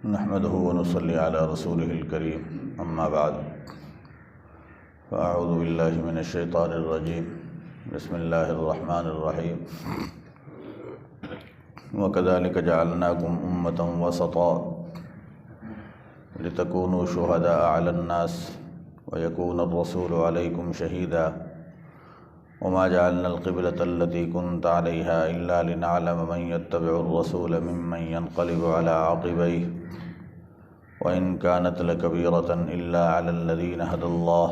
نحمده ونصلي على رسوله الكريم أما بعد فأعوذ بالله من الشيطان الرجيم بسم الله الرحمن الرحيم وكذلك جعلناكم أمة وسطا لتكونوا شهداء على الناس ويكون الرسول عليكم شهيدا وما جعلنا القبلة التي كنت عليها إلا لنعلم من يتبع الرسول ممن ينقلب على عقبيه وإن كانت لكبيرة إلا على الذين هدى الله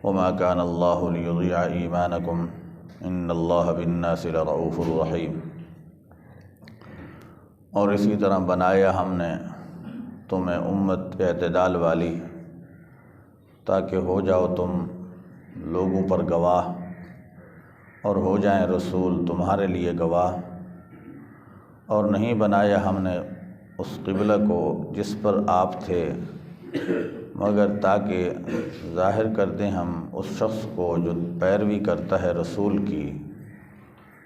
وما كان الله ليضيع إيمانكم إن الله بالناس لرؤوف رحيم۔ اور اسی طرح بنایا ہم نے تمہیں امت اعتدال والی تاکہ ہو جاؤ تم لوگوں پر گواہ اور ہو جائیں رسول تمہارے لیے گواہ، اور نہیں بنایا ہم نے اس قبلہ کو جس پر آپ تھے مگر تاکہ ظاہر کر دیں ہم اس شخص کو جو پیروی کرتا ہے رسول کی،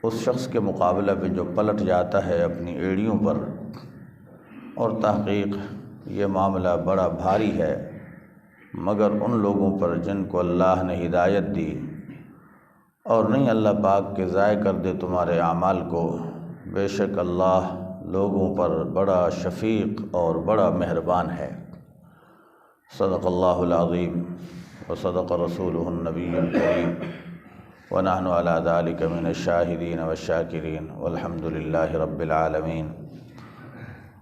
اس شخص کے مقابلہ پہ جو پلٹ جاتا ہے اپنی ایڑیوں پر۔ اور تحقیق یہ معاملہ بڑا بھاری ہے مگر ان لوگوں پر جن کو اللہ نے ہدایت دی، اور نہیں اللہ پاک کہ ضائع کر دے تمہارے اعمال کو، بے شک اللہ لوگوں پر بڑا شفیق اور بڑا مہربان ہے۔ صدق اللہ العظیم وصدق رسولہ النبی الکریم ونحن علی ذلک من الشاہدین والشاکرین والحمد للہ رب العالمین۔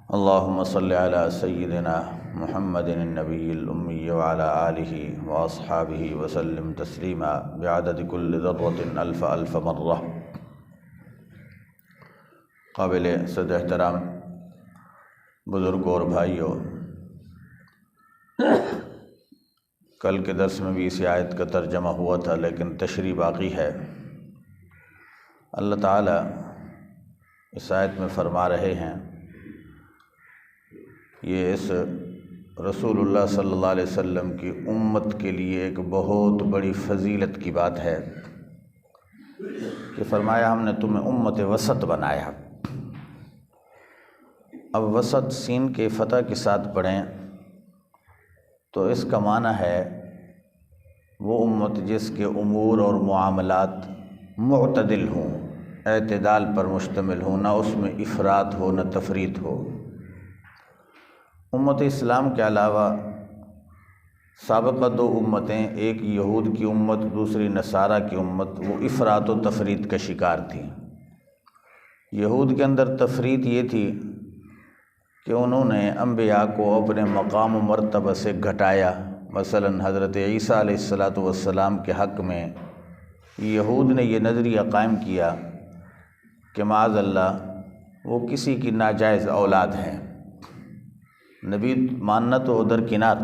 اللہم صل علی سیدنا محمد النبی الامی وعلی آلہ واصحابہ وسلم تسلیما بعدد کل ذرۃ الف الف مرہ۔ قابل صد احترام بزرگوں اور بھائیوں، کل کے درس میں بھی اسی آیت کا ترجمہ ہوا تھا لیکن تشریح باقی ہے۔ اللہ تعالیٰ اس آیت میں فرما رہے ہیں، یہ اس رسول اللہ صلی اللہ علیہ وسلم کی امت کے لیے ایک بہت بڑی فضیلت کی بات ہے کہ فرمایا ہم نے تمہیں امت وسط بنایا۔ اب وسط سین کے فتح کے ساتھ پڑھیں تو اس کا معنی ہے وہ امت جس کے امور اور معاملات معتدل ہوں، اعتدال پر مشتمل ہوں، نہ اس میں افراط ہو نہ تفریط ہو۔ امت اسلام کے علاوہ سابقہ دو امتیں، ایک یہود کی امت دوسری نصارہ کی امت، وہ افراط و تفریط کا شکار تھی۔ یہود کے اندر تفریط یہ تھی کہ انہوں نے انبیاء کو اپنے مقام و مرتبہ سے گھٹایا۔ مثلا حضرت عیسیٰ علیہ السلام کے حق میں یہود نے یہ نظریہ قائم کیا کہ معاذ اللہ وہ کسی کی ناجائز اولاد ہیں۔ نبی ماننا تو درکنار،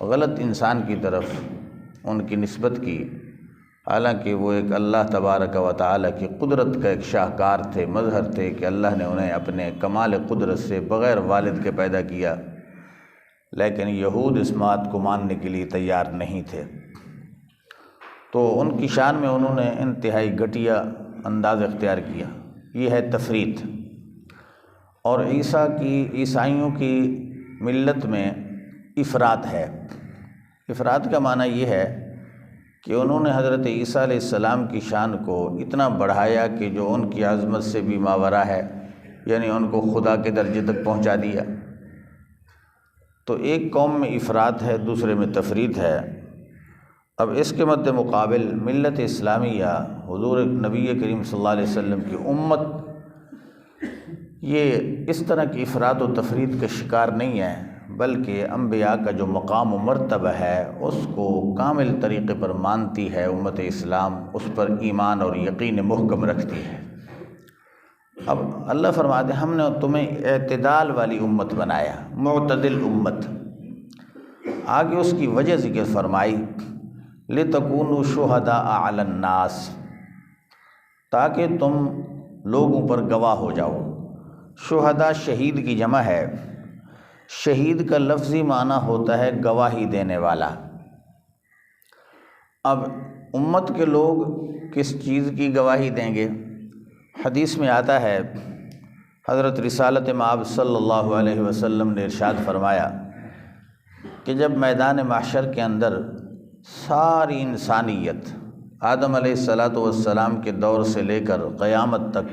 غلط انسان کی طرف ان کی نسبت کی، حالانکہ وہ ایک اللہ تبارک و تعالیٰ کی قدرت کا ایک شاہکار تھے، مظہر تھے کہ اللہ نے انہیں اپنے کمال قدرت سے بغیر والد کے پیدا کیا، لیکن یہود اس بات کو ماننے کے لیے تیار نہیں تھے۔ تو ان کی شان میں انہوں نے انتہائی گھٹیا انداز اختیار کیا، یہ ہے تفریط۔ اور عیسائیوں کی ملت میں افراط ہے۔ افراط کا معنی یہ ہے کہ انہوں نے حضرت عیسیٰ علیہ السلام کی شان کو اتنا بڑھایا کہ جو ان کی عظمت سے بھی ماورا ہے، یعنی ان کو خدا کے درجے تک پہنچا دیا۔ تو ایک قوم میں افراط ہے، دوسرے میں تفریط ہے۔ اب اس کے مد مقابل ملت اسلامیہ، حضور نبی کریم صلی اللہ علیہ وسلم کی امت، یہ اس طرح کی افراط و تفریط کا شکار نہیں ہے، بلکہ انبیاء کا جو مقام و مرتبہ ہے اس کو کامل طریقے پر مانتی ہے۔ امت اسلام اس پر ایمان اور یقین محکم رکھتی ہے۔ اب اللہ فرماتے ہیں ہم نے تمہیں اعتدال والی امت بنایا، معتدل امت۔ آگے اس کی وجہ ذکر فرمائی، لِتَكُونُوا شُهَدَاءَ عَلَى النَّاسِ، تاکہ تم لوگوں پر گواہ ہو جاؤ۔ شہداء شہید کی جمع ہے۔ شہید کا لفظی معنی ہوتا ہے گواہی دینے والا۔ اب امت کے لوگ کس چیز کی گواہی دیں گے؟ حدیث میں آتا ہے حضرت رسالت مآب صلی اللہ علیہ وسلم نے ارشاد فرمایا کہ جب میدان محشر کے اندر ساری انسانیت آدم علیہ السلام کے دور سے لے کر قیامت تک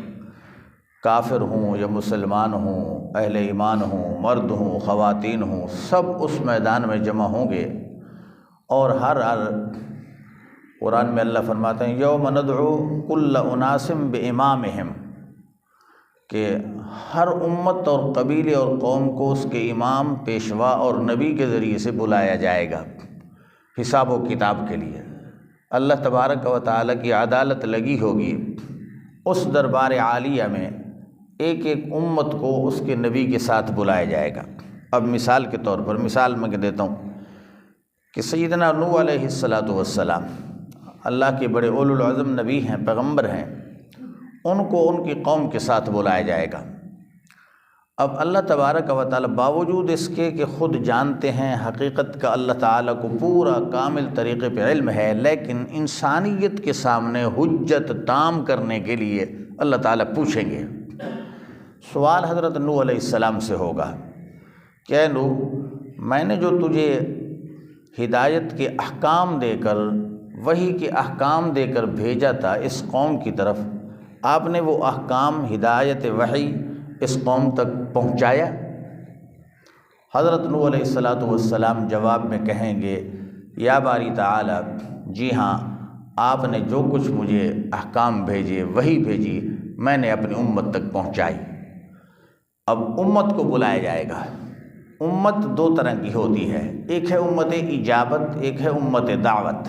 کافر ہوں یا مسلمان ہوں، اہل ایمان ہوں، مرد ہوں، خواتین ہوں، سب اس میدان میں جمع ہوں گے، اور ہر قرآن میں اللہ فرماتے ہیں یوم ندعو کل اناس بامامہم، کہ ہر امت اور قبیلے اور قوم کو اس کے امام، پیشوا اور نبی کے ذریعے سے بلایا جائے گا حساب و کتاب کے لیے۔ اللہ تبارک و تعالیٰ کی عدالت لگی ہوگی، اس دربار عالیہ میں ایک ایک امت کو اس کے نبی کے ساتھ بلایا جائے گا۔ اب مثال کے طور پر مثال میں دیتا ہوں کہ سیدنا نوح علیہ السلام اللہ کے بڑے اولو العزم نبی ہیں، پیغمبر ہیں، ان کو ان کی قوم کے ساتھ بلایا جائے گا۔ اب اللہ تبارک و تعالیٰ باوجود اس کے کہ خود جانتے ہیں حقیقت کا، اللہ تعالیٰ کو پورا کامل طریقے پہ علم ہے، لیکن انسانیت کے سامنے حجت تام کرنے کے لیے اللہ تعالیٰ پوچھیں گے۔ سوال حضرت نوح علیہ السلام سے ہوگا کہ اے نوح، میں نے جو تجھے ہدایت کے احکام دے کر، وحی کے احکام دے کر بھیجا تھا اس قوم کی طرف، آپ نے وہ احکام، ہدایت، وحی اس قوم تک پہنچایا؟ حضرت نوح علیہ السلام جواب میں کہیں گے یا باری تعالی، جی ہاں، آپ نے جو کچھ مجھے احکام بھیجے، وحی بھیجی، میں نے اپنی امت تک پہنچائی۔ اب امت کو بلایا جائے گا۔ امت دو طرح کی ہوتی ہے، ایک ہے امت اجابت، ایک ہے امت دعوت۔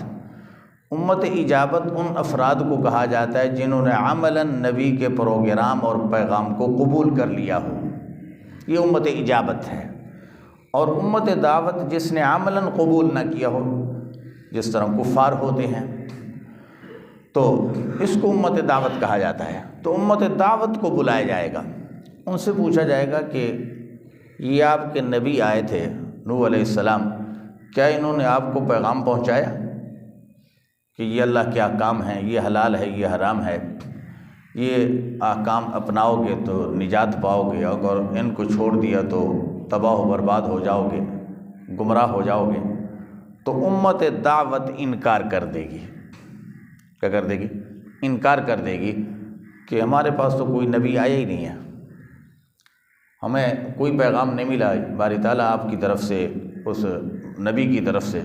امت اجابت ان افراد کو کہا جاتا ہے جنہوں نے عملاً نبی کے پروگرام اور پیغام کو قبول کر لیا ہو، یہ امت اجابت ہے۔ اور امت دعوت جس نے عملاً قبول نہ کیا ہو، جس طرح کفار ہوتے ہیں، تو اس کو امت دعوت کہا جاتا ہے۔ تو امت دعوت کو بلایا جائے گا، ان سے پوچھا جائے گا کہ یہ آپ کے نبی آئے تھے نوح علیہ السلام، کیا انہوں نے آپ کو پیغام پہنچایا کہ یہ اللہ کے احکام ہیں، یہ حلال ہے، یہ حرام ہے، یہ احکام اپناؤ گے تو نجات پاؤ گے، اگر ان کو چھوڑ دیا تو تباہ و برباد ہو جاؤ گے، گمراہ ہو جاؤ گے؟ تو امت دعوت انکار کر دے گی۔ کیا کر دے گی؟ انکار کر دے گی کہ ہمارے پاس تو کوئی نبی آیا ہی نہیں ہے، ہمیں کوئی پیغام نہیں ملا باری تعالیٰ آپ کی طرف سے، اس نبی کی طرف سے۔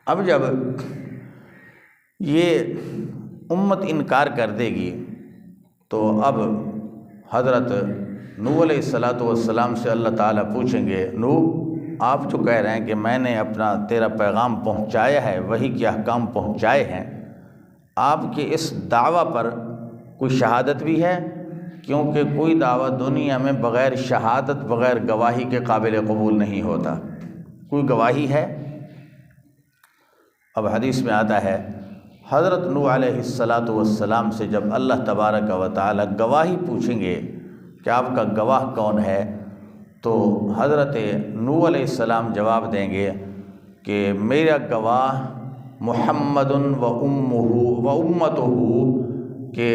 اب جب یہ امت انکار کر دے گی تو اب حضرت نوح علیہ السلام سے اللہ تعالیٰ پوچھیں گے، نوح، آپ جو کہہ رہے ہیں کہ میں نے تیرا پیغام پہنچایا ہے، وحی کے احکام پہنچائے ہیں، آپ کے اس دعویٰ پر کوئی شہادت بھی ہے؟ کیونکہ کوئی دعویٰ دنیا میں بغیر شہادت، بغیر گواہی کے قابل قبول نہیں ہوتا۔ کوئی گواہی ہے؟ اب حدیث میں آتا ہے حضرت نوح علیہ السلام سے جب اللہ تبارک و تعالی گواہی پوچھیں گے کہ آپ کا گواہ کون ہے، تو حضرت نوح علیہ السلام جواب دیں گے کہ میرا گواہ محمد و امتہ، کہ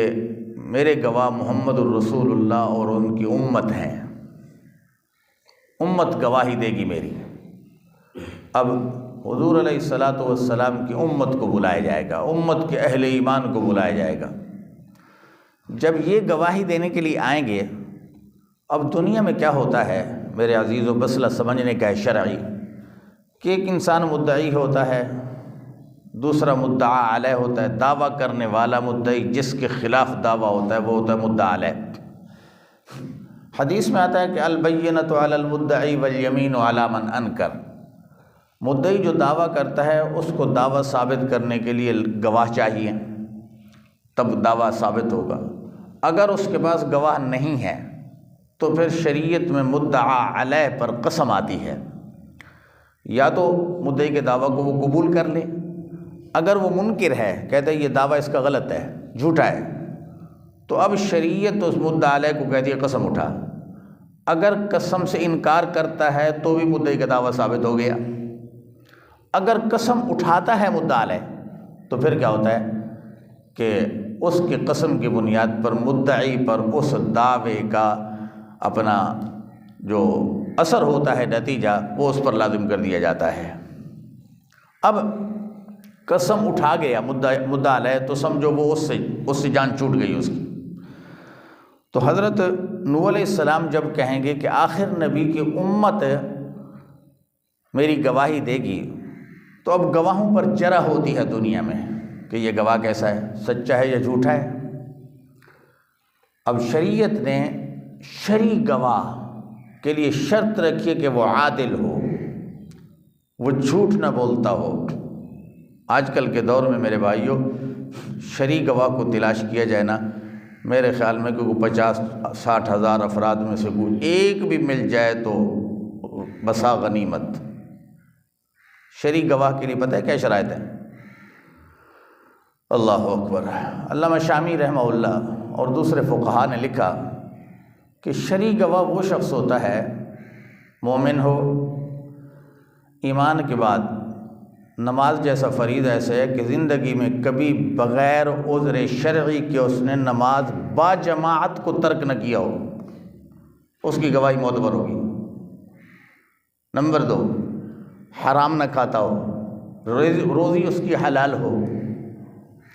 میرے گواہ محمد الرسول اللہ اور ان کی امت ہیں۔ امت گواہی دے گی میری۔ اب حضور علیہ السلام کی امت کو بلایا جائے گا، امت کے اہل ایمان کو بلایا جائے گا۔ جب یہ گواہی دینے کے لیے آئیں گے، اب دنیا میں کیا ہوتا ہے میرے عزیز و مسئلہ سمجھنے کا ہے شرعی، کہ ایک انسان مدعی ہوتا ہے، دوسرا مدعا علیہ ہوتا ہے۔ دعویٰ کرنے والا مدعی، جس کے خلاف دعویٰ ہوتا ہے وہ ہوتا ہے مدعا علیہ۔ حدیث میں آتا ہے کہ البینۃ علی المدعی والیمین علی من انکر، مدعی جو دعویٰ کرتا ہے اس کو دعویٰ ثابت کرنے کے لیے گواہ چاہیے، تب دعویٰ ثابت ہوگا۔ اگر اس کے پاس گواہ نہیں ہے تو پھر شریعت میں مدعا علیہ پر قسم آتی ہے، یا تو مدعی کے دعویٰ کو وہ قبول کر لے، اگر وہ منکر ہے، کہتا ہے یہ دعویٰ اس کا غلط ہے، جھوٹا ہے، تو اب شریعت اس مدعا علیہ کو کہتی ہے قسم اٹھا۔ اگر قسم سے انکار کرتا ہے تو بھی مدعی کا دعویٰ ثابت ہو گیا۔ اگر قسم اٹھاتا ہے مدعا علیہ تو پھر کیا ہوتا ہے کہ اس کی قسم کی بنیاد پر مدعی پر اس دعوے کا اپنا جو اثر ہوتا ہے، نتیجہ، وہ اس پر لازم کر دیا جاتا ہے۔ اب قسم اٹھا گیا مدعا علیہ، تو سمجھو وہ اس سے جان چھوٹ گئی اس کی۔ تو حضرت نوح علیہ السلام جب کہیں گے کہ آخر نبی کی امت میری گواہی دے گی، تو اب گواہوں پر چرا ہوتی ہے دنیا میں کہ یہ گواہ کیسا ہے، سچا ہے یا جھوٹا ہے۔ اب شریعت نے شرعی گواہ کے لیے شرط رکھی ہے کہ وہ عادل ہو، وہ جھوٹ نہ بولتا ہو۔ آج کل کے دور میں میرے بھائیوں، شرعی گواہ کو تلاش کیا جائے نا، میرے خیال میں کہ 50-60 ہزار افراد میں سے کوئی ایک بھی مل جائے تو بسا غنیمت۔ شرعی گواہ کے لیے پتہ ہے کیا شرائط ہے؟ اللہ اکبر۔ علامہ شامی رحمہ اللہ اور دوسرے فقہا نے لکھا کہ شرعی گواہ وہ شخص ہوتا ہے، مومن ہو، ایمان کے بعد نماز جیسا فریضہ ایسا ہے کہ زندگی میں کبھی بغیر عذر شرعی کے اس نے نماز با جماعت کو ترک نہ کیا ہو، اس کی گواہی معتبر ہوگی۔ نمبر 2، حرام نہ کھاتا ہو، روزی اس کی حلال ہو،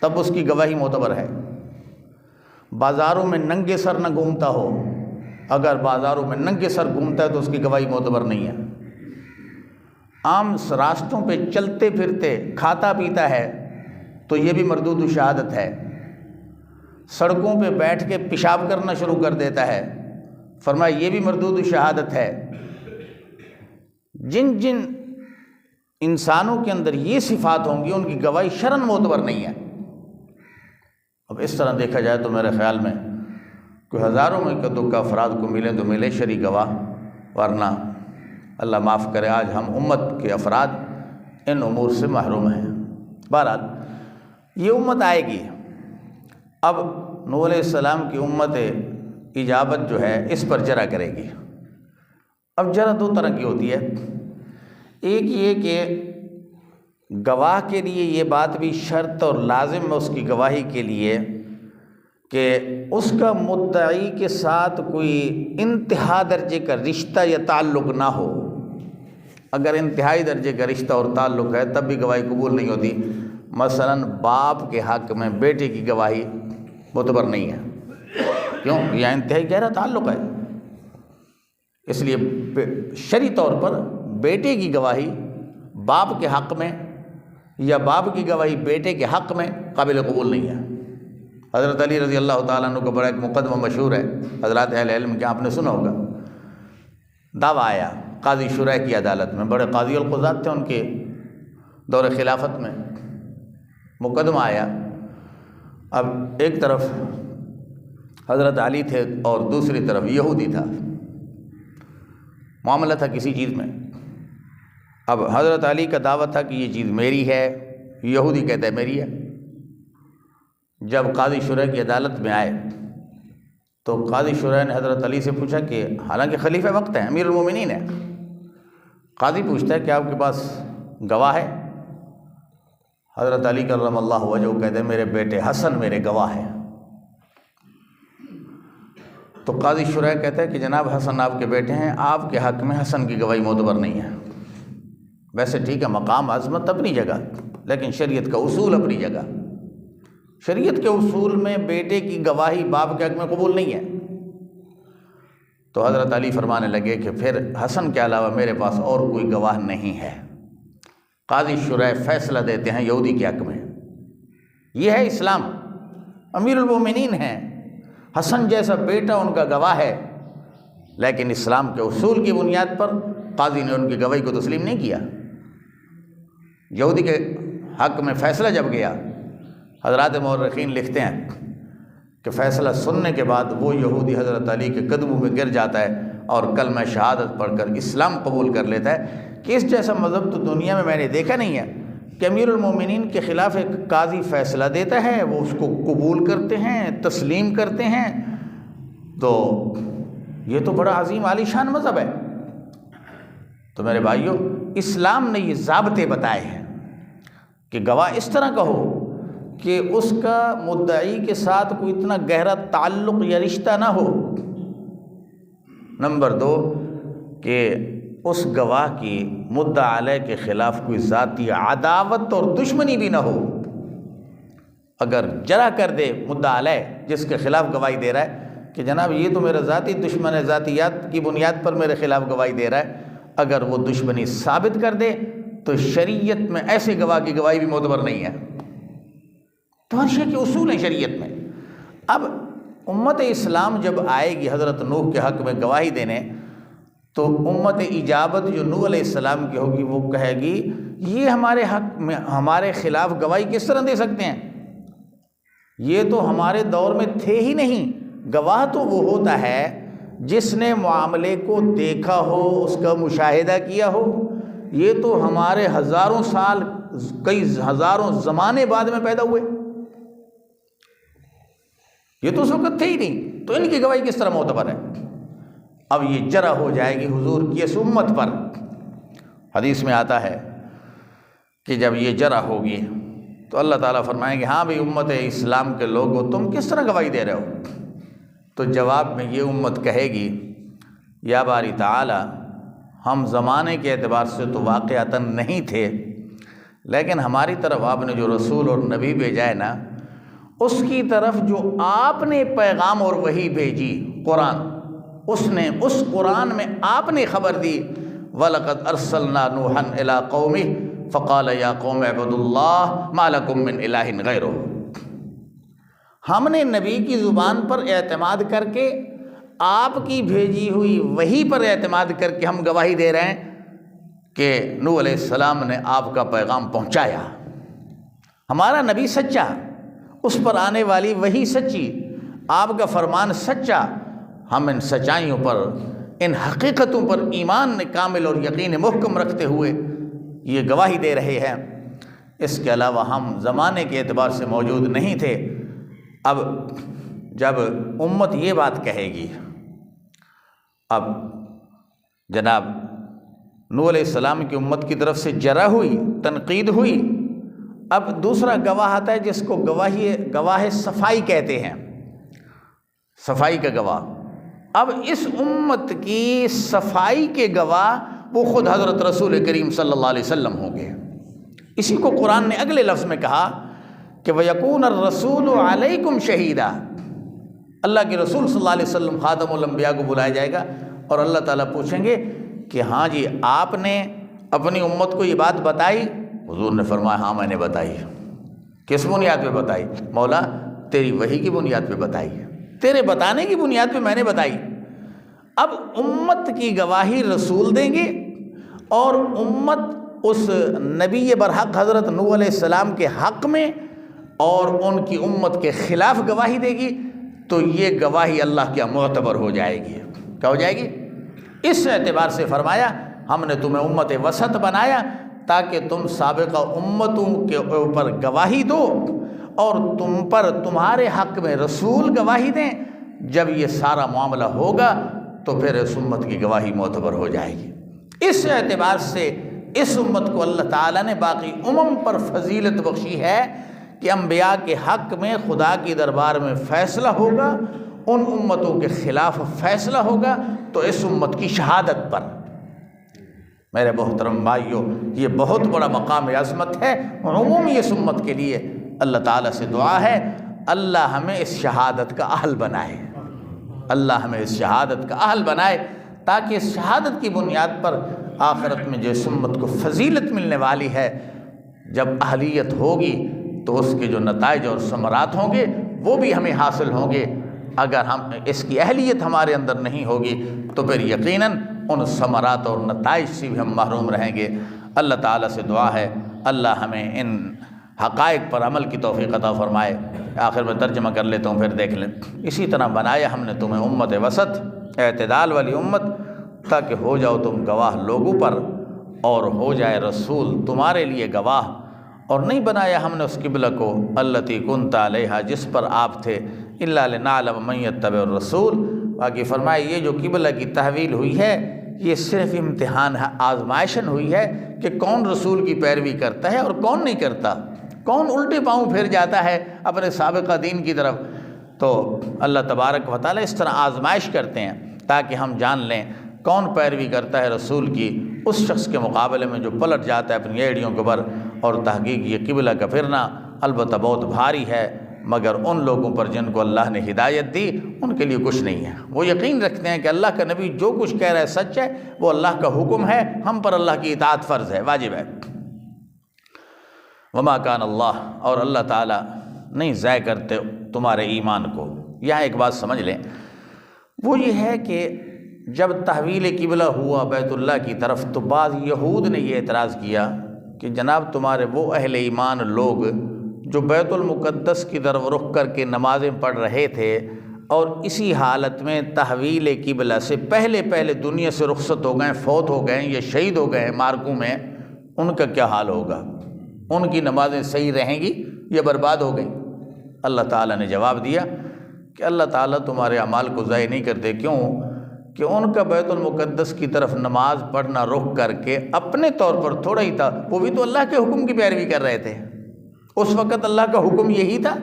تب اس کی گواہی معتبر ہے۔ بازاروں میں ننگے سر نہ گھومتا ہو، اگر بازاروں میں ننگے سر گھومتا ہے تو اس کی گواہی معتبر نہیں ہے۔ عام راستوں پہ چلتے پھرتے کھاتا پیتا ہے تو یہ بھی مردود شہادت ہے۔ سڑکوں پہ بیٹھ کے پیشاب کرنا شروع کر دیتا ہے، فرمایا یہ بھی مردود شہادت ہے۔ جن جن انسانوں کے اندر یہ صفات ہوں گی ان کی گواہی شرعاً معتبر نہیں ہے۔ اب اس طرح دیکھا جائے تو میرے خیال میں کوئی ہزاروں میں کدو کا افراد کو ملے تو ملے شرعی گواہ، ورنہ اللہ معاف کرے آج ہم امت کے افراد ان امور سے محروم ہیں۔ بہرحال یہ امت آئے گی۔ اب نوح علیہ السلام کی امت اجابت جو ہے اس پر جرا کرے گی۔ اب جرا 2 طرح کی ہوتی ہے، ایک یہ کہ گواہ کے لیے یہ بات بھی شرط اور لازم ہے اس کی گواہی کے لیے کہ اس کا مدعی کے ساتھ کوئی انتہا درجے کا رشتہ یا تعلق نہ ہو۔ اگر انتہائی درجے کا رشتہ اور تعلق ہے تب بھی گواہی قبول نہیں ہوتی۔ مثلا باپ کے حق میں بیٹے کی گواہی معتبر نہیں ہے، کیوں؟ یہ انتہائی گہرا تعلق ہے، اس لیے شرعی طور پر بیٹے کی گواہی باپ کے حق میں یا باپ کی گواہی بیٹے کے حق میں قابل قبول نہیں ہے۔ حضرت علی رضی اللہ تعالیٰ عنہ کا بڑا ایک مقدمہ مشہور ہے، حضرات اہل علم کے آپ نے سنا ہوگا۔ دعویٰ آیا قاضی شرح کی عدالت میں، بڑے قاضی القضات تھے ان کے دور خلافت میں، مقدمہ آیا۔ اب ایک طرف حضرت علی تھے اور دوسری طرف یہودی تھا، معاملہ تھا کسی چیز میں۔ اب حضرت علی کا دعویٰ تھا کہ یہ چیز میری ہے، یہودی کہتا ہے میری ہے۔ جب قاضی شرح کی عدالت میں آئے تو قاضی شرح نے حضرت علی سے پوچھا کہ حالانکہ خلیفہ وقت ہے، امیر المومنین ہے، قاضی پوچھتا ہے کہ آپ کے پاس گواہ ہے؟ حضرت علی کرم اللہ وجہہ کہتے ہیں میرے بیٹے حسن میرے گواہ ہیں۔ تو قاضی شرح کہتا ہے کہ جناب حسن آپ کے بیٹے ہیں، آپ کے حق میں حسن کی گواہی معتبر نہیں ہے۔ ویسے ٹھیک ہے، مقام عظمت اپنی جگہ، لیکن شریعت کا اصول اپنی جگہ۔ شریعت کے اصول میں بیٹے کی گواہی باپ کے حق میں قبول نہیں ہے۔ تو حضرت علی فرمانے لگے کہ پھر حسن کے علاوہ میرے پاس اور کوئی گواہ نہیں ہے۔ قاضی شرح فیصلہ دیتے ہیں یہودی کے حق میں۔ یہ ہے اسلام، امیر المومنین ہیں، حسن جیسا بیٹا ان کا گواہ ہے، لیکن اسلام کے اصول کی بنیاد پر قاضی نے ان کی گواہی کو تسلیم نہیں کیا۔ یہودی کے حق میں فیصلہ جب گیا، حضرات مورخین لکھتے ہیں کہ فیصلہ سننے کے بعد وہ یہودی حضرت علی کے قدموں میں گر جاتا ہے اور کلمہ شہادت پڑھ کر اسلام قبول کر لیتا ہے کہ اس جیسا مذہب تو دنیا میں نے دیکھا نہیں ہے کہ امیر المومنین کے خلاف ایک قاضی فیصلہ دیتا ہے، وہ اس کو قبول کرتے ہیں، تسلیم کرتے ہیں۔ تو یہ تو بڑا عظیم عالی شان مذہب ہے۔ تو میرے بھائیوں، اسلام نے یہ ضابطے بتائے ہیں کہ گواہ اس طرح کا ہو کہ اس کا مدعی کے ساتھ کوئی اتنا گہرا تعلق یا رشتہ نہ ہو۔ نمبر 2 کہ اس گواہ کی مدعا علیہ کے خلاف کوئی ذاتی عداوت اور دشمنی بھی نہ ہو۔ اگر جرح کر دے مدعا علیہ جس کے خلاف گواہی دے رہا ہے کہ جناب یہ تو میرا ذاتی دشمن ہے، ذاتیات کی بنیاد پر میرے خلاف گواہی دے رہا ہے، اگر وہ دشمنی ثابت کر دے تو شریعت میں ایسے گواہ کی گواہی بھی معتبر نہیں ہے۔ تو ہر شے کے اصول ہیں شریعت میں۔ اب امت اسلام جب آئے گی حضرت نوح کے حق میں گواہی دینے، تو امت اجابت جو نوح علیہ السلام کی ہوگی وہ کہے گی یہ ہمارے حق میں ہمارے خلاف گواہی کس طرح دے سکتے ہیں، یہ تو ہمارے دور میں تھے ہی نہیں۔ گواہ تو وہ ہوتا ہے جس نے معاملے کو دیکھا ہو، اس کا مشاہدہ کیا ہو۔ یہ تو ہمارے ہزاروں سال، کئی ہزاروں زمانے بعد میں پیدا ہوئے، یہ تو اس وقت تھے ہی نہیں، تو ان کی گواہی کس طرح معتبر ہے؟ اب یہ جرح ہو جائے گی حضور کی اس امت پر۔ حدیث میں آتا ہے کہ جب یہ جرح ہوگی تو اللہ تعالیٰ فرمائیں گے ہاں بھئی امت اسلام کے لوگو تم کس طرح گواہی دے رہے ہو؟ تو جواب میں یہ امت کہے گی یا باری تعالیٰ ہم زمانے کے اعتبار سے تو واقعتاً نہیں تھے، لیکن ہماری طرف آپ نے جو رسول اور نبی بھیجا ہے نا، اس کی طرف جو آپ نے پیغام اور وحی بھیجی قرآن، اس قرآن میں آپ نے خبر دی وَلَقَدْ أَرْسَلْنَا نُوحًا إِلَىٰ قَوْمِهِ فَقَالَ يَا قَوْمِ اعْبُدُوا اللَّهَ مَا لَكُم مِّنْ إِلَٰهٍ غَيْرُهُ۔ ہم نے نبی کی زبان پر اعتماد کر کے، آپ کی بھیجی ہوئی وحی پر اعتماد کر کے ہم گواہی دے رہے ہیں کہ نوح علیہ السلام نے آپ کا پیغام پہنچایا، ہمارا نبی سچا، اس پر آنے والی وحی سچی، آپ کا فرمان سچا۔ ہم ان سچائیوں پر، ان حقیقتوں پر ایمان کامل اور یقین محکم رکھتے ہوئے یہ گواہی دے رہے ہیں۔ اس کے علاوہ ہم زمانے کے اعتبار سے موجود نہیں تھے۔ اب جب امت یہ بات کہے گی، اب جناب نوح علیہ السلام کی امت کی طرف سے جرح ہوئی، تنقید ہوئی، اب دوسرا گواہ آتا ہے جس کو گواہ صفائی کہتے ہیں، صفائی کا گواہ۔ اب اس امت کی صفائی کے گواہ وہ خود حضرت رسول کریم صلی اللہ علیہ وسلم ہوں گے۔ اسی کو قرآن نے اگلے لفظ میں کہا کہ وَيَكُونَ الرَّسُولُ عَلَيْكُمْ شَهِيدًا، اللہ کے رسول صلی اللہ علیہ وسلم خاتم الانبیاء کو بلایا جائے گا اور اللہ تعالیٰ پوچھیں گے کہ ہاں جی آپ نے اپنی امت کو یہ بات بتائی؟ حضور نے فرمایا ہاں میں نے بتائی۔ کس بنیاد پہ بتائی؟ مولا تیری وحی کی بنیاد پہ بتائی، تیرے بتانے کی بنیاد پہ میں نے بتائی۔ اب امت کی گواہی رسول دیں گے اور امت اس نبی برحق حضرت نوح علیہ السلام کے حق میں اور ان کی امت کے خلاف گواہی دے گی، تو یہ گواہی اللہ کیا معتبر ہو جائے گی۔ کیا ہو جائے گی؟ اس اعتبار سے فرمایا ہم نے تمہیں امت وسط بنایا تاکہ تم سابقہ امتوں کے اوپر گواہی دو اور تم پر تمہارے حق میں رسول گواہی دیں۔ جب یہ سارا معاملہ ہوگا تو پھر اس امت کی گواہی معتبر ہو جائے گی۔ اس اعتبار سے اس امت کو اللہ تعالیٰ نے باقی امم پر فضیلت بخشی ہے کہ انبیاء کے حق میں خدا کی دربار میں فیصلہ ہوگا، ان امتوں کے خلاف فیصلہ ہوگا تو اس امت کی شہادت پر۔ میرے محترم بھائیوں، یہ بہت بڑا مقام عظمت ہے عمومی اس امت کے لیے۔ اللہ تعالیٰ سے دعا ہے اللہ ہمیں اس شہادت کا اہل بنائے، اللہ ہمیں اس شہادت کا اہل بنائے تاکہ اس شہادت کی بنیاد پر آخرت میں جو اس امت کو فضیلت ملنے والی ہے، جب اہلیت ہوگی تو اس کے جو نتائج اور ثمرات ہوں گے وہ بھی ہمیں حاصل ہوں گے۔ اگر ہم اس کی اہلیت ہمارے اندر نہیں ہوگی تو پھر یقیناً ان ثمرات اور نتائج سے بھی ہم محروم رہیں گے۔ اللہ تعالیٰ سے دعا ہے اللہ ہمیں ان حقائق پر عمل کی توفیق عطا فرمائے۔ آخر میں ترجمہ کر لیتا ہوں، پھر دیکھ لیں۔ اسی طرح بنایا ہم نے تمہیں امت وسط، اعتدال والی امت، تاکہ ہو جاؤ تم گواہ لوگوں پر اور ہو جائے رسول تمہارے لیے گواہ۔ اور نہیں بنایا ہم نے اس قبلہ کو التی کنت علیہا، جس پر آپ تھے، الا لنعلم من یتبع الرسول۔ باقی فرمائے یہ جو قبلہ کی تحویل ہوئی ہے یہ صرف امتحان ہے، آزمائشن ہوئی ہے کہ کون رسول کی پیروی کرتا ہے اور کون نہیں کرتا۔ کون الٹے پاؤں پھر جاتا ہے اپنے سابقہ دین کی طرف؟ تو اللہ تبارک و تعالیٰ اس طرح آزمائش کرتے ہیں تاکہ ہم جان لیں کون پیروی کرتا ہے رسول کی اس شخص کے مقابلے میں جو پلٹ جاتا ہے اپنی ایڑیوں کے اوپر۔ اور تحقیق یہ قبلہ کا پھرنا البتہ بہت بھاری ہے، مگر ان لوگوں پر جن کو اللہ نے ہدایت دی ان کے لیے کچھ نہیں ہے۔ وہ یقین رکھتے ہیں کہ اللہ کا نبی جو کچھ کہہ رہا ہے سچ ہے، وہ اللہ کا حکم ہے، ہم پر اللہ کی اطاعت فرض ہے، واجب ہے۔ وما کان اللہ، اور اللہ تعالیٰ نہیں ضائع کرتے تمہارے ایمان کو۔ یہاں ایک بات سمجھ لیں، وہ یہ ہے کہ جب تحویل قبلہ ہوا بیت اللہ کی طرف تو بعض یہود نے یہ اعتراض کیا کہ جناب تمہارے وہ اہل ایمان لوگ جو بیت المقدس کی طرف رخ کر کے نمازیں پڑھ رہے تھے اور اسی حالت میں تحویل قبلہ سے پہلے دنیا سے رخصت ہو گئے، فوت ہو گئے یا شہید ہو گئے مارکوں میں، ان کا کیا حال ہوگا؟ ان کی نمازیں صحیح رہیں گی یا برباد ہو گئیں؟ اللہ تعالیٰ نے جواب دیا کہ اللہ تعالیٰ تمہارے اعمال کو ضائع نہیں کرتے۔ کیوں؟ کہ ان کا بیت المقدس کی طرف نماز پڑھنا رخ کر کے اپنے طور پر تھوڑا ہی تھا، وہ بھی تو اللہ کے حکم کی پیروی کر رہے تھے، اس وقت اللہ کا حکم یہی تھا۔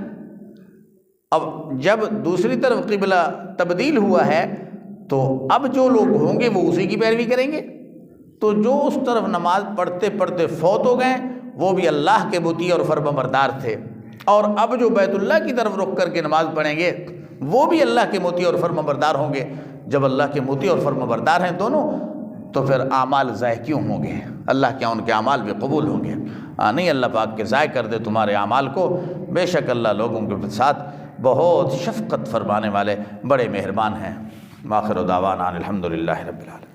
اب جب دوسری طرف قبلہ تبدیل ہوا ہے تو اب جو لوگ ہوں گے وہ اسی کی پیروی کریں گے، تو جو اس طرف نماز پڑھتے پڑھتے فوت ہو گئے وہ بھی اللہ کے مطیع اور فرمانبردار تھے، اور اب جو بیت اللہ کی طرف رخ کر کے نماز پڑھیں گے وہ بھی اللہ کے مطیع اور فرمانبردار ہوں گے۔ جب اللہ کے مطیع اور فرمانبردار ہیں دونوں، تو پھر اعمال ضائع کیوں ہوں گے؟ اللہ کے ان کے اعمال بھی قبول ہوں گے۔ نہیں اللہ پاک کے ضائع کر دے تمہارے اعمال کو، بے شک اللہ لوگوں کے ساتھ بہت شفقت فرمانے والے بڑے مہربان ہیں۔ آخر دعوانا الحمدللہ رب العالمین۔